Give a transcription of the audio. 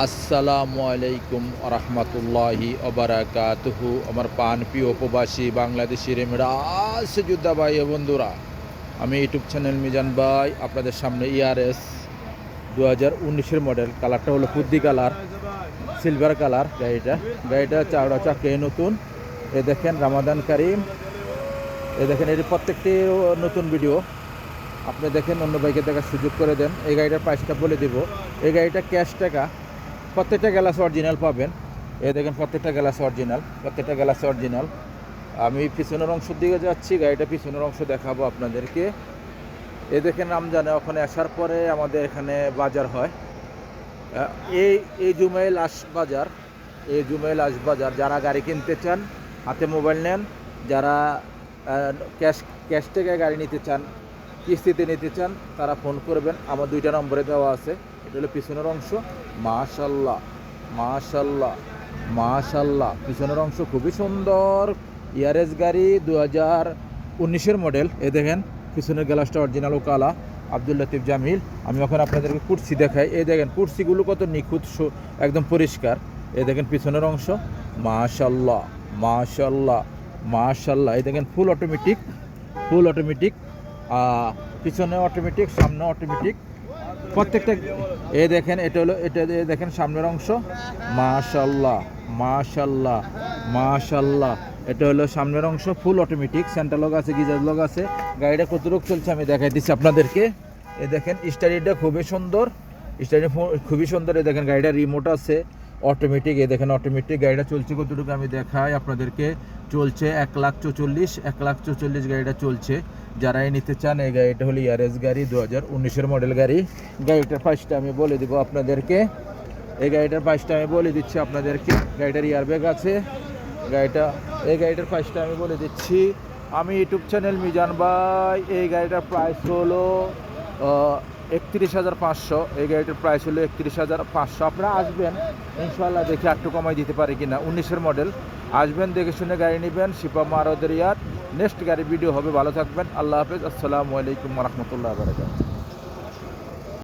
আসসালামু আলাইকুম রহমতুল্লাহি ওবারাকাতুহু। আমার পান প্রিয় উপবাসী বাংলাদেশি রেমেরা আছে যোদ্ধা ভাই ও বন্ধুরা, আমি ইউটিউব চ্যানেল মিজান ভাই আপনাদের সামনে ইয়ারএস 2019-এর মডেল। কালারটা হলো ফুদ্দি কালার, সিলভার কালার। গাড়িটা চাওড়া চাকে নতুন। এ দেখেন রামাদান কারিম, এ দেখেন এর প্রত্যেকটি নতুন ভিডিও আপনি দেখেন, অন্য বাইকে দেখার সুযোগ করে দেন। এই গাড়িটার প্রাইসটা বলে দিব। এই গাড়িটা ক্যাশ টাকা, প্রত্যেকটা গ্লাস অরিজিনাল পাবেন। এই দেখেন প্রত্যেকটা গ্লাস অরিজিনাল। আমি পিছনের অংশ দিকে যাচ্ছি, গাড়িটা পিছনের অংশ দেখাবো আপনাদেরকে। এই দেখেন রমজানে ওখানে আসার পরে আমাদের এখানে বাজার হয়, এই জুমাইল আশ বাজার। যারা গাড়ি কিনতে চান, হাতে মোবাইল নেন, যারা ক্যাশ থেকে গাড়ি নিতে চান, কিস্তিতে নিতে চান, তারা ফোন করবেন। আমার 2টা নম্বরে দেওয়া আছে। এটা হলো পিছনের অংশ। মাশাল্লাহ পিছনের অংশ খুবই সুন্দর। ইয়ারেস গাড়ি 2019-এর মডেল। এ দেখেন পিছনের গ্লাসটা অরিজিনাল ও কালা, আব্দুল লতিফ জামিল। আমি এখন আপনাদেরকে কুর্সি দেখাই। এই দেখেন কুর্সিগুলো কত নিখুঁত, একদম পরিষ্কার। এই দেখেন পিছনের অংশ। মাশাল্লাহ। এই দেখেন ফুল অটোমেটিক, পিছনে অটোমেটিক, সামনে অটোমেটিক, প্রত্যেকটা। এই দেখেন এটা দেখেন সামনের অংশ। মাশাল্লাহ। এটা হলো সামনের অংশ, ফুল অটোমেটিক। সেন্টার লক আছে, গিজার লক আছে। গাড়িটা কতটুকু চলছে আমি দেখাই দিচ্ছি আপনাদেরকে। এই দেখেন স্টারিটা খুবই সুন্দর। এই দেখেন গাড়িটা রিমোট আছে, অটোমেটিক। এই দেখেন অটোমেটিক। গাড়িটা চলছে কতটুকু আমি দেখাই আপনাদেরকে। চলছে 1,44,000 গাড়িটা চলছে। যারাই নিতে চান, এই গাড়িটা হলো ইয়ারেস গাড়ি, 2019-এর মডেল গাড়ি। গাড়িটার প্রাইসটা আমি বলে দিব আপনাদেরকে। এই গাড়িটার প্রাইসটা আমি বলে দিচ্ছি আপনাদেরকে। গাড়িটার এয়ারব্যাগ আছে। এই গাড়িটার প্রাইসটা আমি বলে দিচ্ছি। আমি ইউটিউব চ্যানেল মিজান ভাই। এই গাড়িটার প্রাইস হলো 31,500। এই গাড়িটার প্রাইস হলো 31,500। আপনারা আসবেন, ইনশাআল্লাহ দেখে একটু কমাই দিতে পারি কিনা। 19-এর মডেল। আসবেন, দেখে শুনে গাড়ি নেবেন। শিপা মারোদের ইয়ার নেক্সট গাড়ি ভিডিও হবে। ভালো থাকবেন, আল্লাহ হাফেজ। আসসালামু আলাইকুম রহমতুল্লাহ বারাকাতুহু।